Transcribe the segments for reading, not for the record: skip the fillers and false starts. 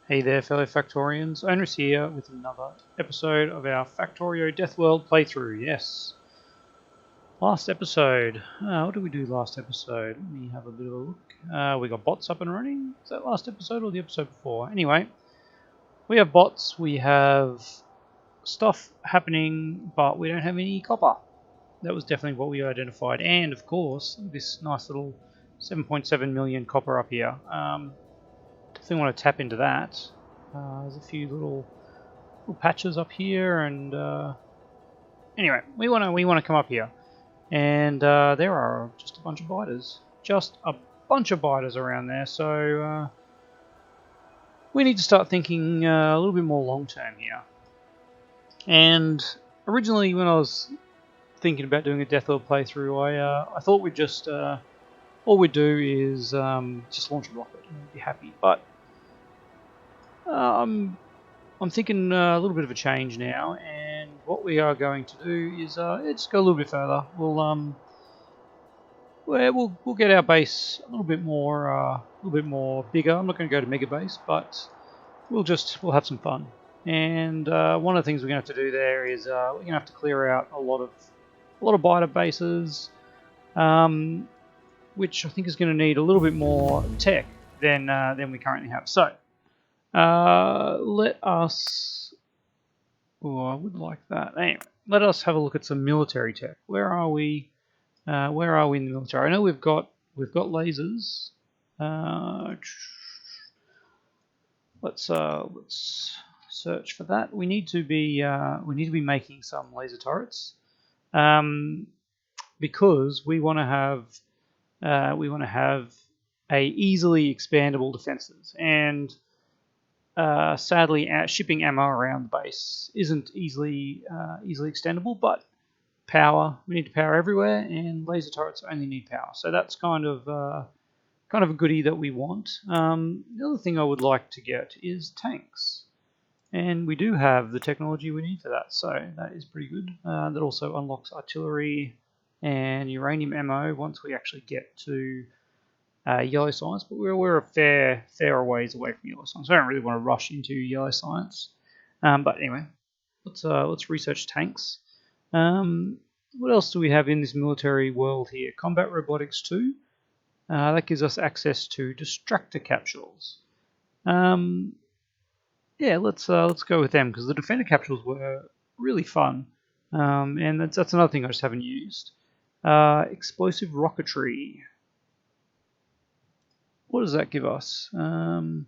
Hey there, fellow Factorians. Owners here with another episode of our Factorio Death World playthrough. Yes. Last episode. What did we do last episode? Let me have a bit of a look. We got bots up and running. Is that last episode or the episode before? Anyway, we have bots. We have stuff happening, but we don't have any copper. That was definitely what we identified. And, of course, this nice little 7.7 million copper up here. Definitely want to tap into that. There's a few little patches up here, and anyway, we want to come up here, and there are just a bunch of biters, around there. So we need to start thinking a little bit more long term here. And originally, when I was thinking about doing a Death World playthrough, I thought we'd just all we'd do is just launch a rocket and we'd be happy, but I'm thinking a little bit of a change now, and what we are going to do is just go a little bit further. We'll get our base a little bit more bigger. I'm not going to go to mega base, but we'll have some fun. And one of the things we're going to have to do there is we're going to have to clear out a lot of biter bases, which I think is going to need a little bit more tech than we currently have. So. Let us. Oh, I would like that. Anyway, let us have a look at some military tech. Where are we? Where are we in the military? I know we've got lasers. Let's search for that. We need to be making some laser turrets, because we want to have a easily expandable defenses. And sadly, shipping ammo around the base isn't easily extendable, but we need to power everywhere, and laser turrets only need power. So that's kind of a goodie that we want. The other thing I would like to get is tanks, and we do have the technology we need for that, so that is pretty good. That also unlocks artillery and uranium ammo once we actually get to yellow science, but we're a fair ways away from yellow science. I don't really want to rush into yellow science, but anyway, let's research tanks. What else do we have in this military world here? Combat robotics 2. That gives us access to distractor capsules. Yeah, let's go with them, because the defender capsules were really fun, and that's another thing I just haven't used. Explosive rocketry. What does that give us? How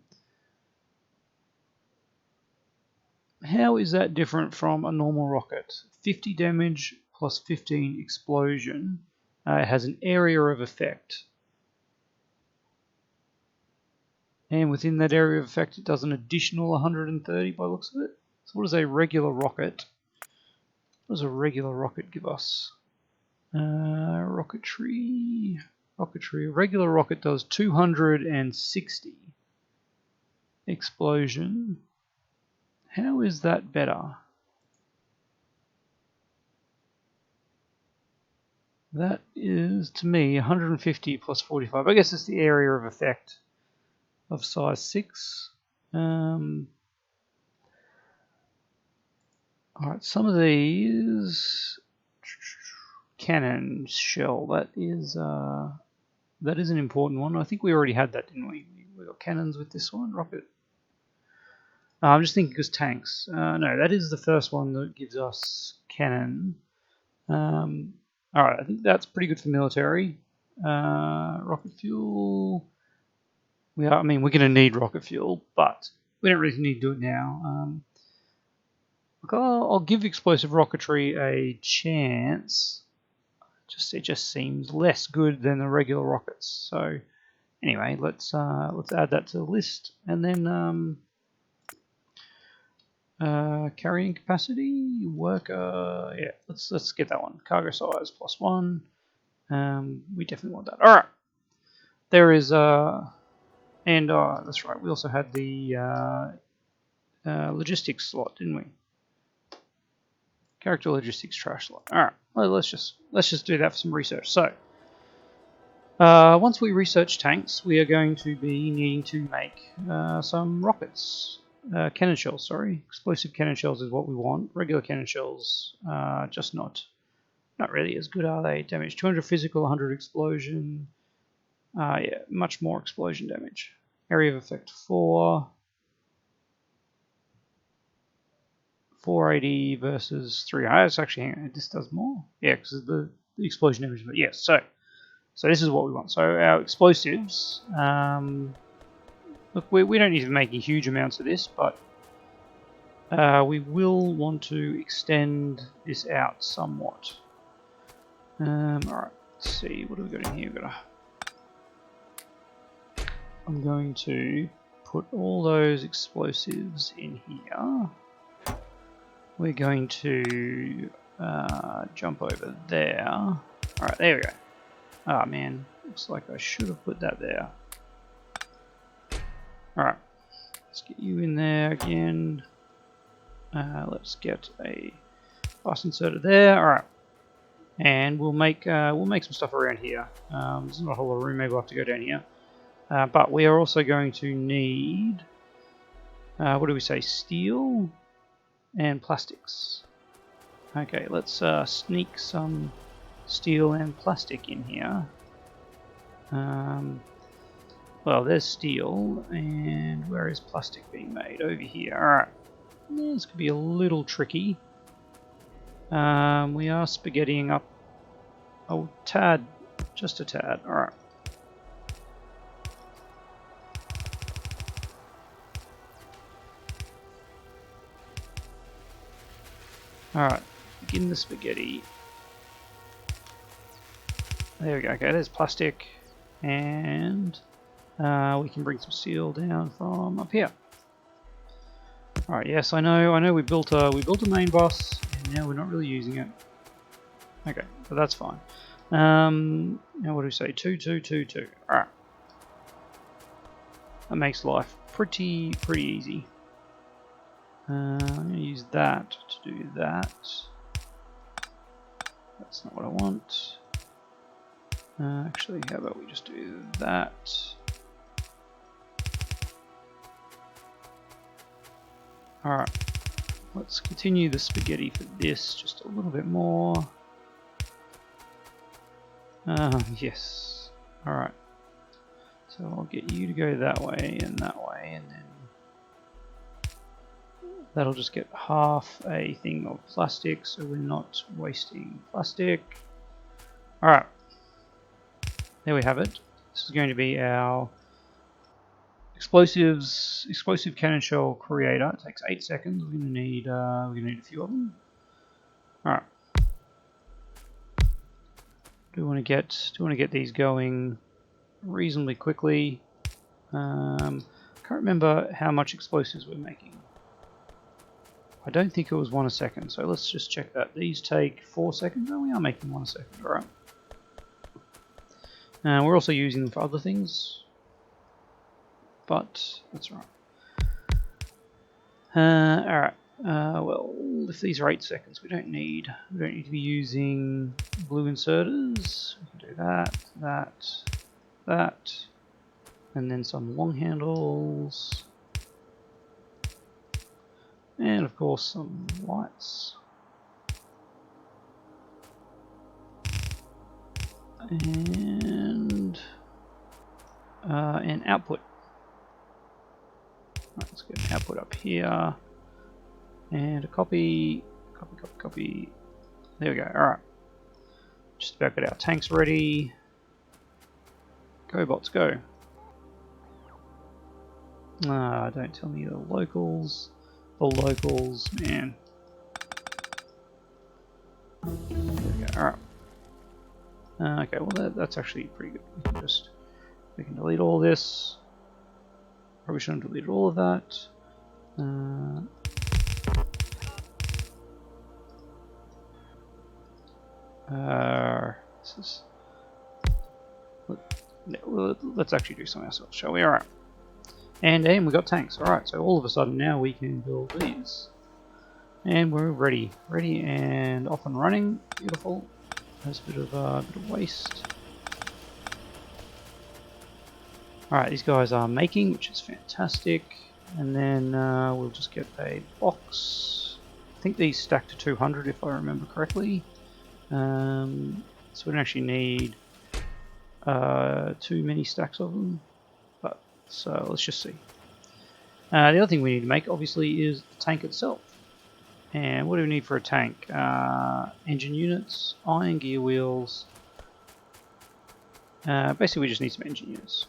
is that different from a normal rocket? 50 damage plus 15 explosion. It has an area of effect. And within that area of effect, it does an additional 130 by the looks of it. So what does a regular rocket? What does a regular rocket give us? Rocketry. A regular rocket does 260 explosion. How is that better? That is, to me, 150 plus 45. I guess it's the area of effect of size 6. Alright, some of these cannon shell, that is an important one. I think we already had that, didn't we? We got cannons with this one. Rocket. I'm just thinking because tanks. No, that is the first one that gives us cannon. Alright, I think that's pretty good for military. Rocket fuel. We're going to need rocket fuel, but we don't really need to do it now. I'll give explosive rocketry a chance. It just seems less good than the regular rockets. So anyway, let's add that to the list, and then carrying capacity, worker. Yeah, let's get that one. Cargo size +1. We definitely want that. All right. There is and that's right. We also had the logistics slot, didn't we? Character logistics trash slot. All right. Well, let's just do that for some research. So Once we research tanks, we are going to be needing to make some rockets. Cannon shells, sorry. Explosive cannon shells is what we want. Regular cannon shells, just not really as good, are they? Damage 200 physical, 100 explosion. Yeah, much more explosion damage. Area of effect 4. 480 versus 300. It's actually, hang on, this does more. Yeah, because of the explosion damage. But yes, so this is what we want. So our explosives. Look, we don't need to be making huge amounts of this, but we will want to extend this out somewhat. Alright, let's see, what have we got in here? I'm going to put all those explosives in here. We're going to jump over there. Alright, there we go. Ah, man, looks like I should have put that there. Alright, let's get you in there again. Let's get a bus inserter there. Alright, and we'll make some stuff around here. There's not a whole lot of room, maybe we'll have to go down here. But we are also going to need, what do we say, steel and plastics. Okay, let's sneak some steel and plastic in here. Well, there's steel, and where is plastic being made? Over here. Alright, this could be a little tricky. We are spaghettiing up a tad, just a tad. Alright. Alright, begin the spaghetti. There we go. Okay, there's plastic, and we can bring some steel down from up here. Alright, yes, I know we built a main boss, and now we're not really using it. Okay, but that's fine. Now what do we say? 2, 2, 2, 2. Alright. That makes life pretty easy. I'm going to use that to do that. That's not what I want. Actually, how about we just do that? Alright, let's continue the spaghetti for this just a little bit more. Yes. Alright. So I'll get you to go that way, and then that'll just get half a thing of plastic, so we're not wasting plastic. Alright. There we have it. This is going to be our explosive cannon shell creator. It takes 8 seconds. We're gonna need a few of them. Alright. Do want to get these going reasonably quickly. Can't remember how much explosives we're making. I don't think it was 1 a second, so let's just check that. These take 4 seconds. No, we are making 1 a second. Alright. We're also using them for other things, but that's right. Alright. Well, if these are 8 seconds, we don't need to be using blue inserters. We can do that, and then some long handles, and of course some lights. And output. Right, let's get an output up here, and a copy. There we go. All right, just about got our tanks ready. Go bots, go! Don't tell me the locals. The locals, man. There we go. All right. Okay, well that's actually pretty good. We can delete all this. Probably shouldn't have deleted all of that. Let's actually do something ourselves, shall we? Alright. And we got tanks. Alright, so all of a sudden now we can build these. And we're ready. Ready and off and running. Beautiful. There's a bit of waste. Alright, these guys are making, which is fantastic. And then we'll just get a box. I think these stack to 200 if I remember correctly. So we don't actually need too many stacks of them. But so let's just see. The other thing we need to make, obviously, is the tank itself. And what do we need for a tank? Engine units, iron gear wheels. Basically, we just need some engine units.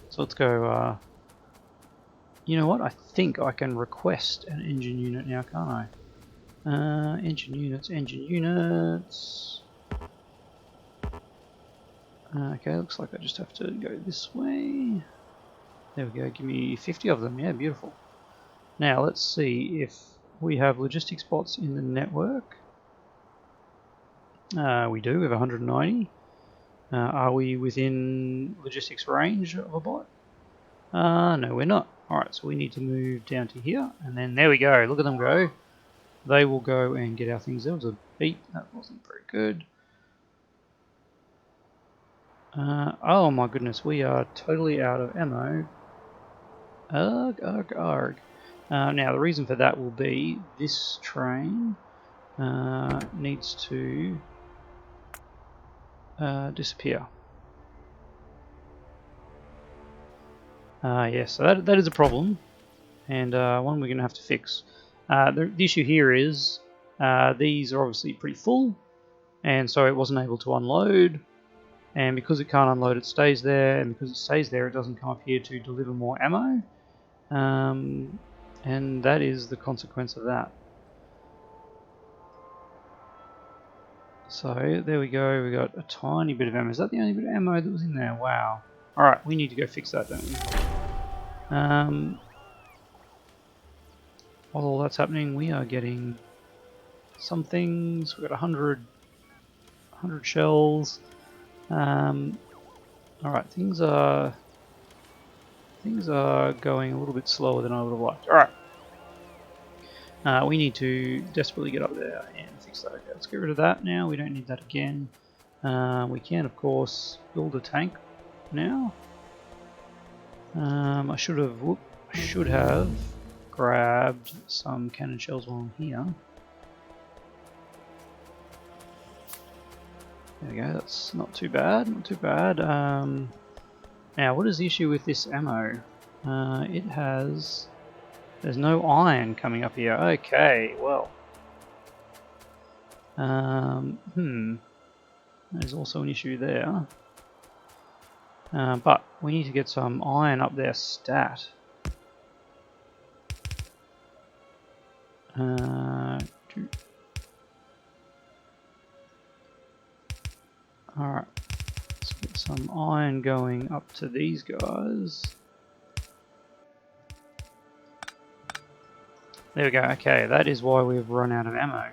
So let's go. You know what? I think I can request an engine unit now, can't I? Engine units, engine units. Okay, looks like I just have to go this way. There we go. Give me 50 of them. Yeah, beautiful. Now let's see if we have logistics bots in the network. We do. We have 190. Are we within logistics range of a bot? No, we're not. Alright, so we need to move down to here, and then there we go. Look at them go. They will go and get our things. There was a beep. That wasn't very good. Oh my goodness, we are totally out of ammo. Arg, arg, arg. Now, the reason for that will be this train needs to disappear. Yeah, so that is a problem, and one we're going to have to fix. The issue here is these are obviously pretty full, and so it wasn't able to unload, and because it can't unload it stays there, and because it stays there it doesn't come up here to deliver more ammo, and that is the consequence of that. So there we go, we got a tiny bit of ammo. Is that the only bit of ammo that was in there? Wow. Alright, we need to go fix that, don't we? While all that's happening, we are getting some things. We've got 100 shells. Alright, things are going a little bit slower than I would have liked. Alright. We need to desperately get up there and fix that. Okay, let's get rid of that now. We don't need that again. We can, of course, build a tank now. I should have grabbed some cannon shells while I'm here. There we go, that's not too bad, not too bad. Now, what is the issue with this ammo? There's no iron coming up here. Okay, well. There's also an issue there. But we need to get some iron up there stat. Alright, let's get some iron going up to these guys. There we go, okay, that is why we've run out of ammo.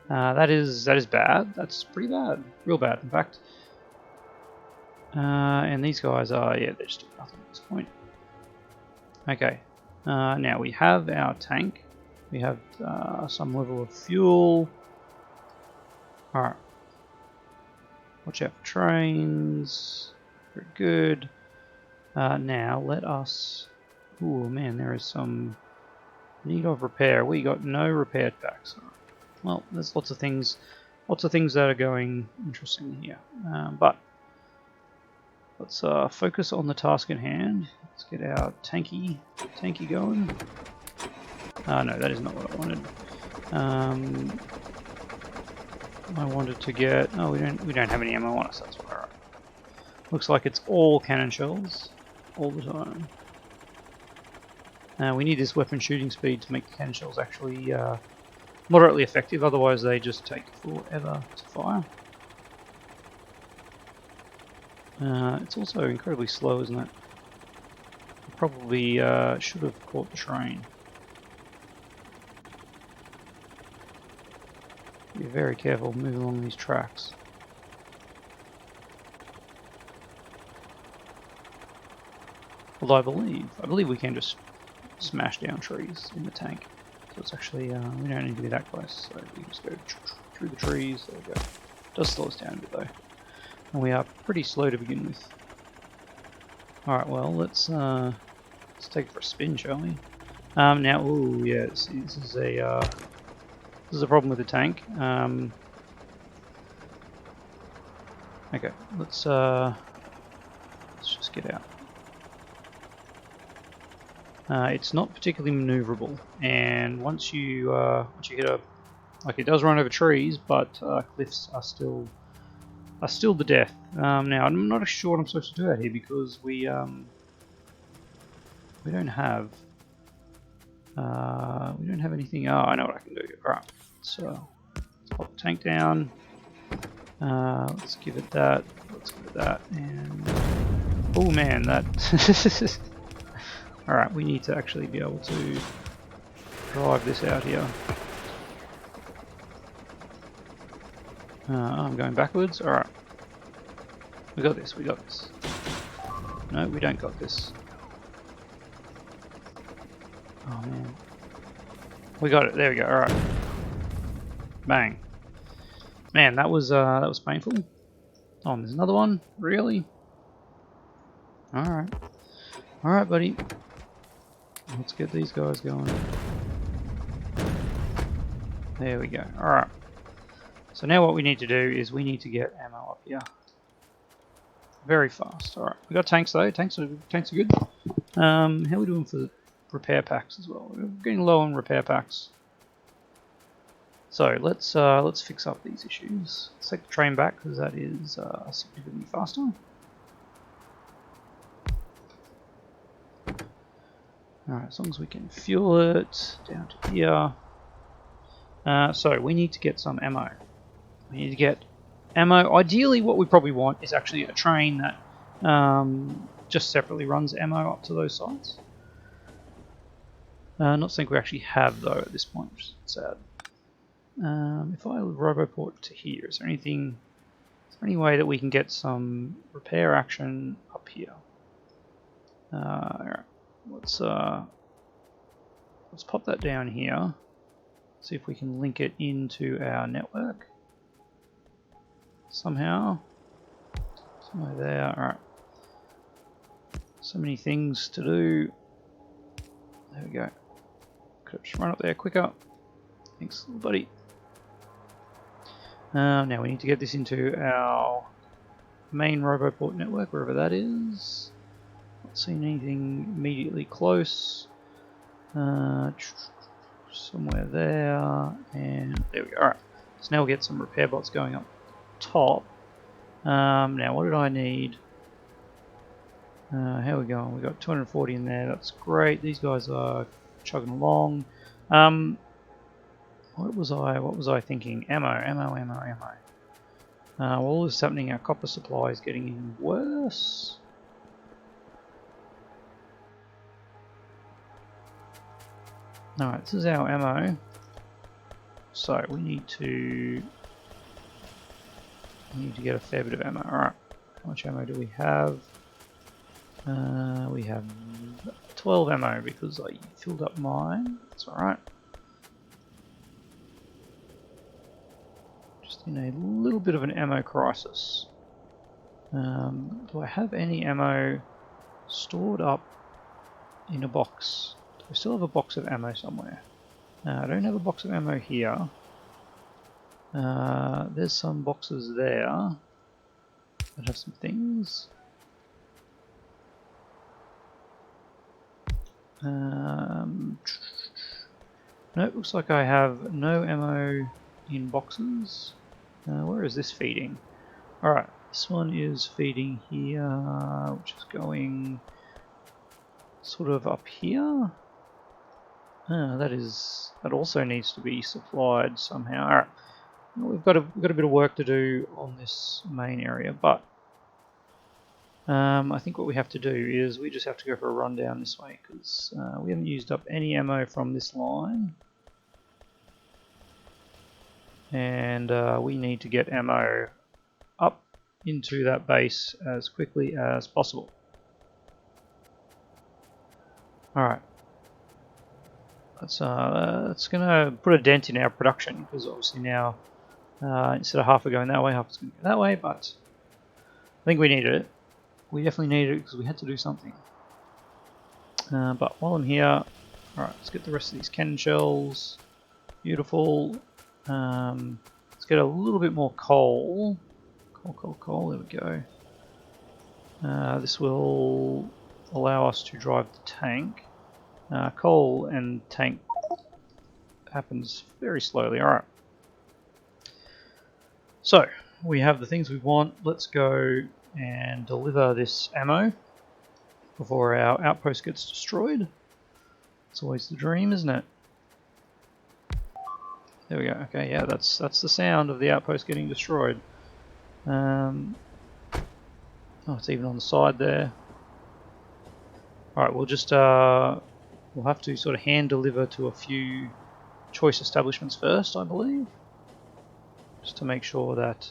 That is bad, that's pretty bad, real bad in fact. And these guys are, yeah, they're just doing nothing at this point. Okay, now we have our tank, we have some level of fuel. Alright, watch out for trains, very good. Now let us, ooh man, there is some need of repair. We got no repair packs. Well, there's lots of things that are going interesting here, but let's focus on the task at hand. Let's get our tanky going. No, that is not what I wanted. I wanted to get. Oh, we don't have any ammo on us. That's all right. Looks like it's all cannon shells, all the time. We need this weapon shooting speed to make the cannon shells actually moderately effective. Otherwise, they just take forever to fire. It's also incredibly slow, isn't it? Probably should have caught the train. Be very careful moving along these tracks. Although I believe we can just smash down trees in the tank. So it's actually, we don't need to be that close. So we just go through the trees. There we go. It does slow us down a bit though. And we are pretty slow to begin with. Alright, well, let's take it for a spin, shall we? Now, ooh, yeah, this is a problem with the tank. Okay, let's just get out. It's not particularly maneuverable, and once you hit like, it does run over trees, but cliffs are still the death. Now, I'm not sure what I'm supposed to do out here because we don't have anything. Oh, I know what I can do. All right, so let's pop the tank down. Let's give it that. Let's give it that, and oh man, that. All right, we need to actually be able to drive this out here. I'm going backwards. All right, we got this. We got this. No, we don't got this. Oh man, we got it. There we go. All right, bang. Man, that was painful. Oh, and there's another one. Really? All right, buddy. Let's get these guys going. There we go. All right. So now what we need to do is we need to get ammo up here very fast. All right. We got tanks though. Tanks are good. How are we doing for repair packs as well? We're getting low on repair packs. So let's fix up these issues. Let's take the train back because that is significantly faster. Alright, as long as we can fuel it down to here. So we need to get some ammo. We need to get ammo. Ideally what we probably want is actually a train that just separately runs ammo up to those sites. Not something we actually have though at this point, which is sad. If I roboport to here, is there any way that we can get some repair action up here? Alright. Let's pop that down here. See if we can link it into our network somehow. Somewhere there. All right. So many things to do. There we go. Could have just run up there quicker. Thanks, little buddy. Now we need to get this into our main roboport network, wherever that is. Not seeing anything immediately close. Somewhere there, and there we go. Alright, so now we'll get some repair bots going up top. Now what did I need? How are we going? We got 240 in there, that's great. These guys are chugging along. What was I thinking? Ammo. While all this is happening, our copper supply is getting even worse. Alright, this is our ammo. So we need to get a fair bit of ammo. Alright, how much ammo do we have? We have 12 ammo because I filled up mine. That's alright. Just in a little bit of an ammo crisis. Do I have any ammo stored up in a box? I still have a box of ammo somewhere. I don't have a box of ammo here. There's some boxes there that have some things. No, it looks like I have no ammo in boxes. Where is this feeding? Alright, this one is feeding here, which is going sort of up here. That also needs to be supplied somehow. Alright, well, we've got a bit of work to do on this main area, but I think what we have to do is we just have to go for a run down this way because we haven't used up any ammo from this line, and we need to get ammo up into that base as quickly as possible. Alright. It's going to put a dent in our production because obviously now instead of half are going that way, half is going to go that way. But I think we needed it. We definitely needed it because we had to do something. But while I'm here, alright, let's get the rest of these cannon shells. Beautiful. Let's get a little bit more coal. Coal, there we go. This will allow us to drive the tank. Coal and tank happens very slowly. Alright. So, we have the things we want. Let's go and deliver this ammo before our outpost gets destroyed. It's always the dream, isn't it? There we go. Okay, yeah, that's the sound of the outpost getting destroyed. Oh, it's even on the side there. Alright, we'll just we'll have to sort of hand deliver to a few choice establishments first, I believe. Just to make sure that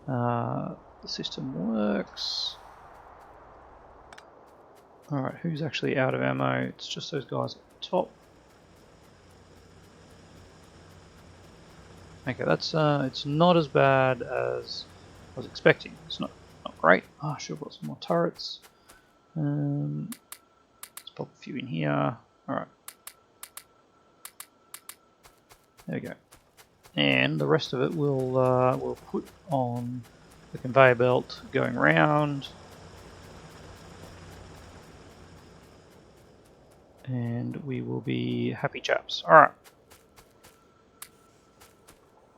the system works. Alright, who's actually out of ammo? It's just those guys at the top. Okay, that's it's not as bad as I was expecting. It's not great. Oh, I should have got some more turrets. Let's pop a few in here. Alright. There we go. And the rest of it we'll put on the conveyor belt going round. And we will be happy chaps. Alright.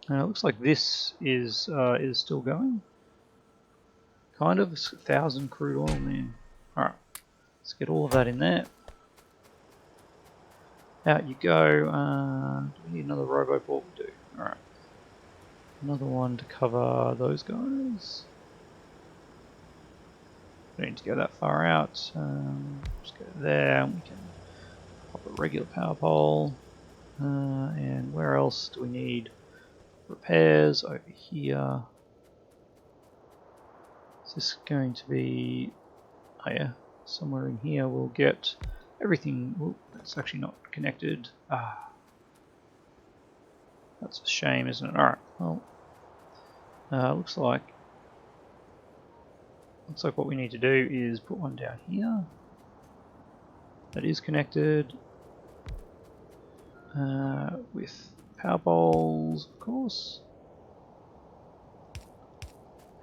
It looks like this is still going. Kind of. 1,000 crude oil, man. Alright. Let's get all of that in there. Out you go. Do we need another roboport? We do. Alright. Another one to cover those guys. We don't need to go that far out. Just go there. We can pop a regular power pole. And where else do we need repairs? Over here. Is this going to be... Oh yeah, somewhere in here we'll get everything. Ooh, that's actually not connected. Ah, that's a shame, isn't it? Alright, well, looks like what we need to do is put one down here. That is connected with power poles, of course.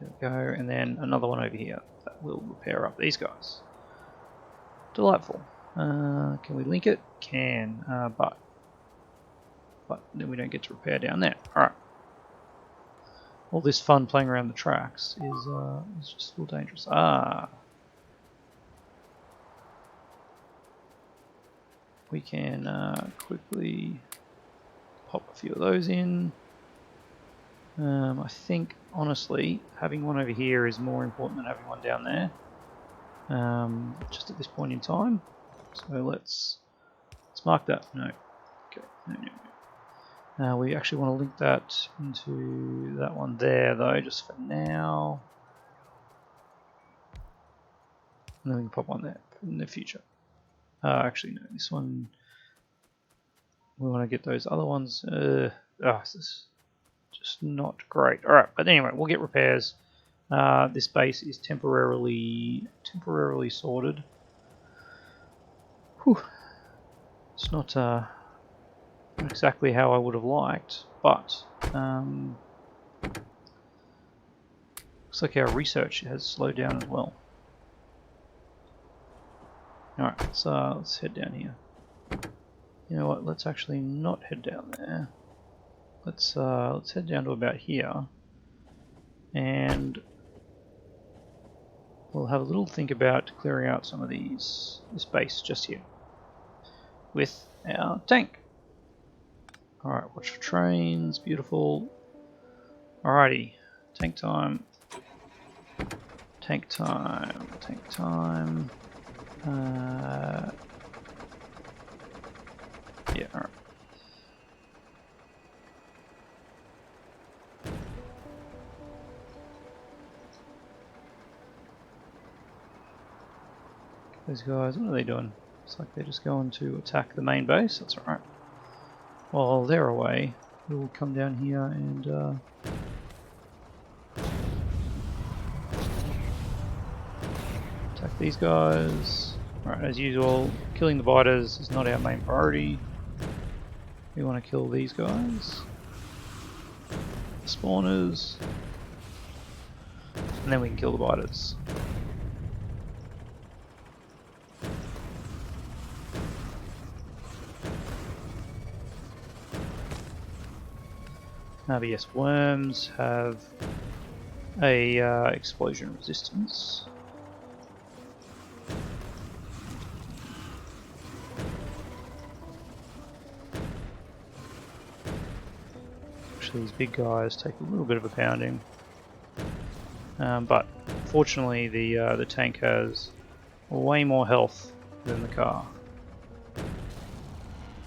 There we go, and then another one over here that will repair up these guys. Delightful. Can we link it? Can, but then we don't get to repair down there. Alright. All this fun playing around the tracks is just a little dangerous. Ah. We can quickly pop a few of those in. I think, honestly, having one over here is more important than having one down there. Just at this point in time. So let's mark that. No. Okay. No. We actually want to link that into that one there, though, just for now. And then we can pop one there in the future. Actually, no. This one, we want to get those other ones. This is just not great. All right, but anyway, we'll get repairs. This base is temporarily sorted. Whew. It's not exactly how I would have liked, but looks like our research has slowed down as well. All right, let's head down here. You know what? Let's actually not head down there. Let's head down to about here, and we'll have a little think about clearing out some of this base just here with our tank. Alright, watch for trains, beautiful. Alrighty, tank time. Tank time, tank time. Yeah, alright. Those guys, what are they doing? Looks like they're just going to attack the main base. That's alright. While they're away, we'll come down here and these guys. Alright, as usual, killing the biters is not our main priority. We want to kill these guys. Spawners. And then we can kill the biters. But yes, worms have a explosion resistance. Actually, these big guys take a little bit of a pounding, but fortunately the tank has way more health than the car.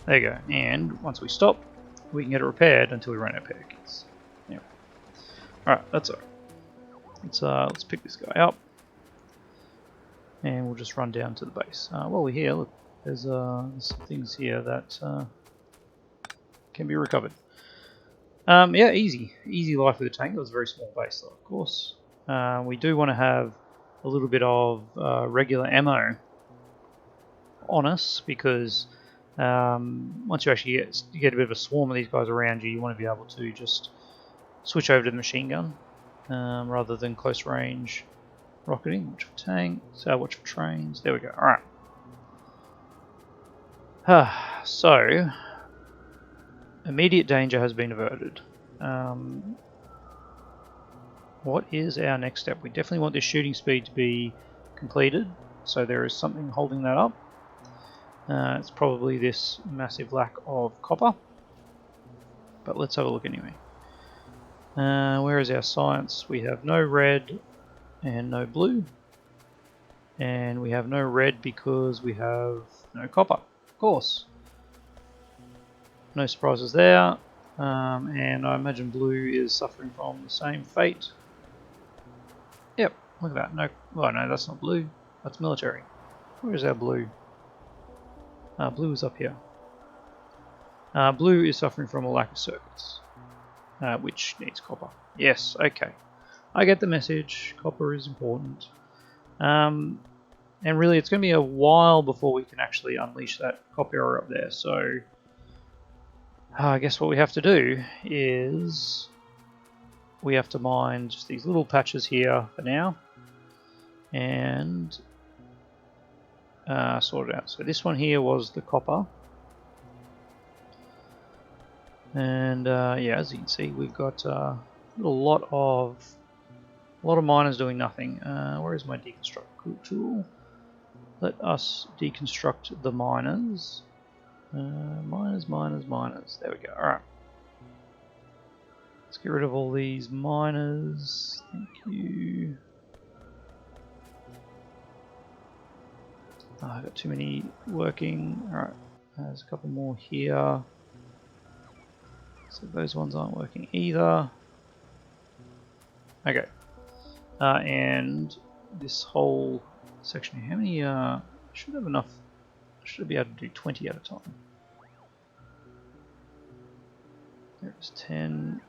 There you go. And once we stop, we can get it repaired until we run out of power kits. Yeah. All right, that's alright. Let's pick this guy up, and we'll just run down to the base. While we're here, look, there's some things here that can be recovered. Yeah, easy life with the tank. That was a very small base, though, of course. We do want to have a little bit of regular ammo on us because once you actually get a bit of a swarm of these guys around you, you want to be able to just switch over to the machine gun rather than close range rocketing. Watch for tanks, watch for trains. There we go. All right. So immediate danger has been averted. What is our next step? We definitely want this shooting speed to be completed, so there is something holding that up. It's probably this massive lack of copper, but let's have a look anyway. Where is our science? We have no red and no blue, and we have no red because we have no copper, of course. No surprises there, and I imagine blue is suffering from the same fate. Yep, look at that. No, well, no, that's not blue. That's military. Where is our blue? Blue is up here. Blue is suffering from a lack of circuits, which needs copper. Yes, okay. I get the message. Copper is important. And really, it's going to be a while before we can actually unleash that copper ore up there. So, I guess what we have to do is we have to mine just these little patches here for now and sort it out. So this one here was the copper, and yeah, as you can see, we've got a lot of miners doing nothing. Where is my deconstruct tool? Let us deconstruct the miners. Miners. There we go. All right. Let's get rid of all these miners. Thank you. Oh, I've got too many working. Alright, there's a couple more here. So those ones aren't working either. Okay. And this whole section here, how many, I should have enough, I should be able to do 20 at a time. There's 10.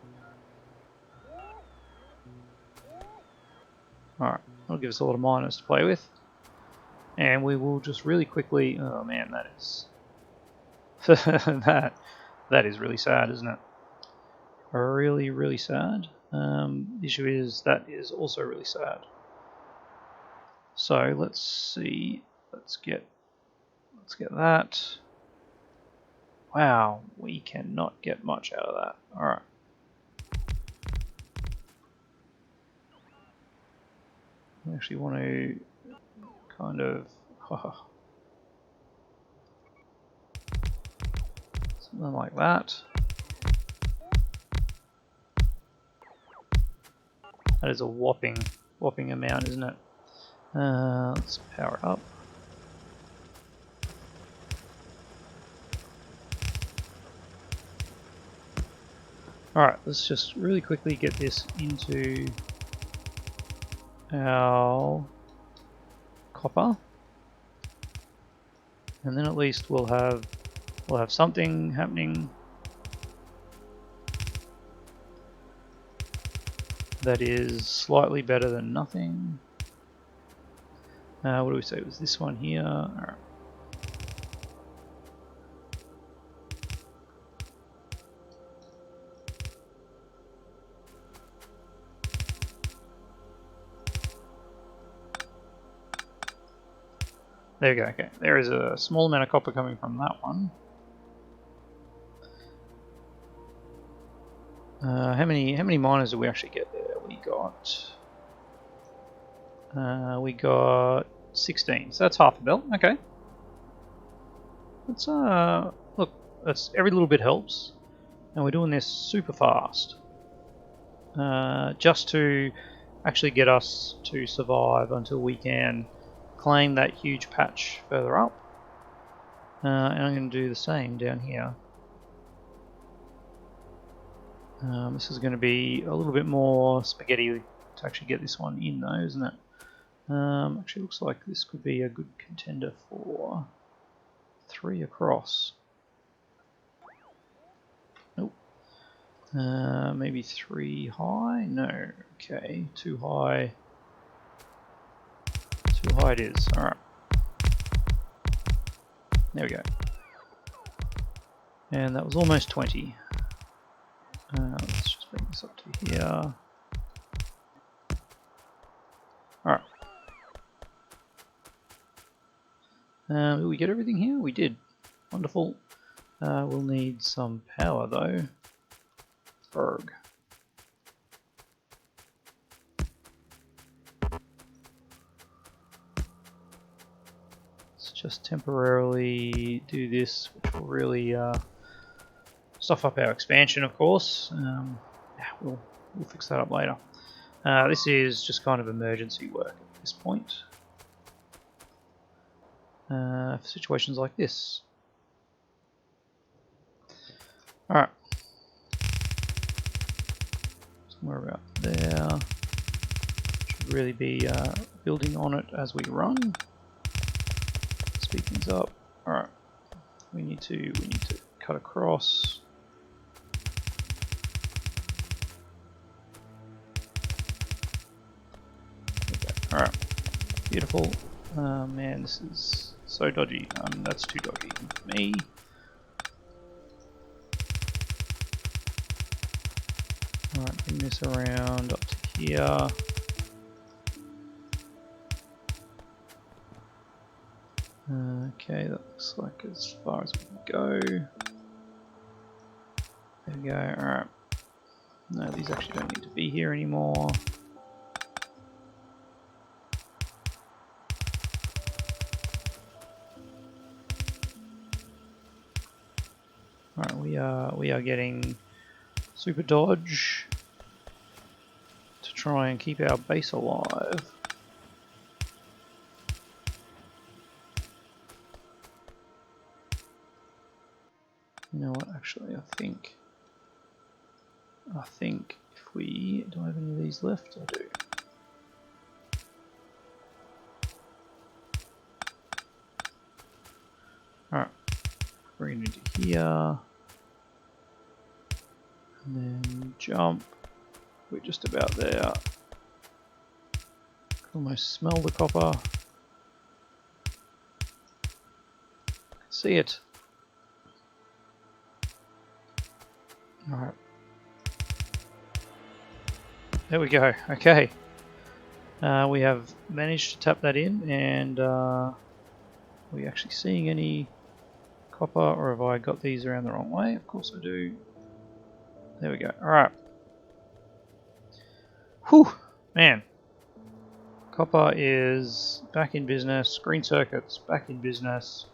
Alright, that'll give us a lot of miners to play with. And we will just really quickly, oh man, that is, that is really sad, isn't it? Really, really sad. The issue is that is also really sad. So let's see, let's get that. Wow, we cannot get much out of that. Alright. I actually want to kind of something like that. That is a whopping amount, isn't it? Let's power it up. Alright, let's just really quickly get this into our copper, and then at least we'll have something happening that is slightly better than nothing. What do we say? It was this one here. All right. There we go. Okay, there is a small amount of copper coming from that one. How many miners did we actually get there? We got 16. So that's half a belt. Okay. Let's look. That's every little bit helps, and we're doing this super fast. Just to actually get us to survive until we can claim that huge patch further up. And I'm going to do the same down here. This is going to be a little bit more spaghetti to actually get this one in though, isn't it? Actually looks like this could be a good contender for 3 across. Nope. Maybe 3 high? No. Okay, 2 high. 2 high it is. Alright. There we go. And that was almost 20. Let's just bring this up to here. Alright. Did we get everything here? We did. Wonderful. We'll need some power though. Berg. Let's just temporarily do this, which will really stuff up our expansion, of course. Yeah, we'll fix that up later. This is just kind of emergency work at this point. For situations like this. Alright. Somewhere about there. Should really be building on it as we run. Speed things up. Alright. We need to cut across. Okay. Alright. Beautiful. Man, this is so dodgy. That's too dodgy for me. Alright, bring this around up to here. Okay, that looks like as far as we can go. There we go, alright. No, these actually don't need to be here anymore. Alright, we are getting super dodge to try and keep our base alive. You know what, actually I think if we do I have any of these left? I do. Alright. Bring it into here. And then jump. We're just about there. Can almost smell the copper. See it. Alright. There we go. Okay. We have managed to tap that in, and are we actually seeing any copper, or have I got these around the wrong way? Of course I do. There we go. Alright. Whew! Man. Copper is back in business. Green circuits back in business.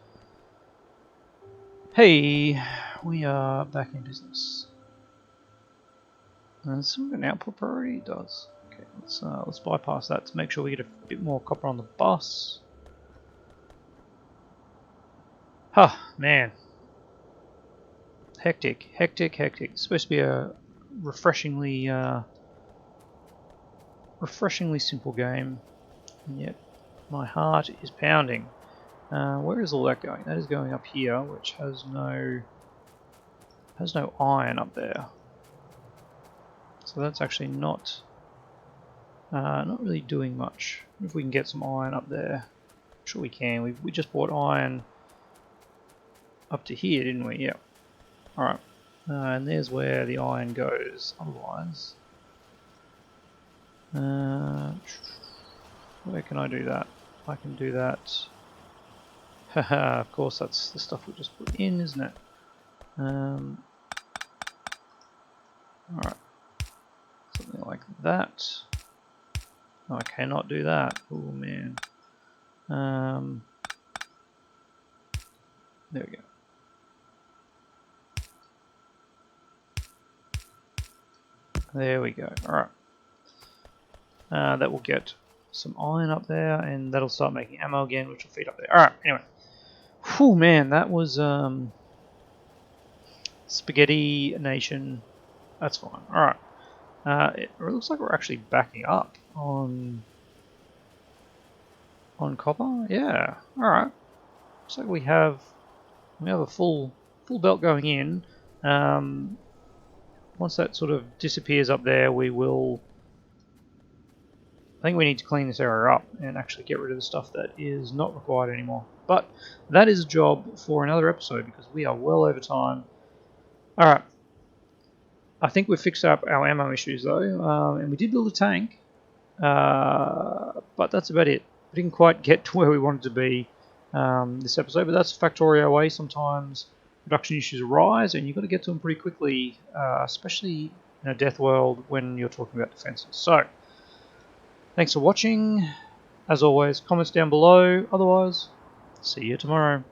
Hey, we are back in business. Does it have an output priority? It does. Okay, let's bypass that to make sure we get a bit more copper on the bus. Huh, man. Hectic, hectic, hectic. It's supposed to be a refreshingly simple game, and yet my heart is pounding. Where is all that going? That is going up here, which has no iron up there. So that's actually not really doing much. If we can get some iron up there. sure we can. We just bought iron up to here, didn't we? Yeah. Alright. And there's where the iron goes. Otherwise... where can I do that? I can do that. Haha, of course that's the stuff we just put in, isn't it? Alright. Something like that. Oh, I cannot do that. Oh man. There we go. There we go. Alright. That will get some iron up there, and that'll start making ammo again, which will feed up there. Alright, anyway. Whew, man, that was Spaghetti Nation. That's fine. Alright. It looks like we're actually backing up on copper. Yeah. Alright. Looks like we have a full belt going in. Once that sort of disappears up there, we will... I think we need to clean this area up and actually get rid of the stuff that is not required anymore. But that is a job for another episode because we are well over time. Alright. I think we've fixed up our ammo issues though, and we did build a tank, but that's about it. We didn't quite get to where we wanted to be this episode, but that's Factorio way. Sometimes production issues arise and you've got to get to them pretty quickly, especially in a death world when you're talking about defenses. So, thanks for watching. As always, comments down below. Otherwise, see you tomorrow.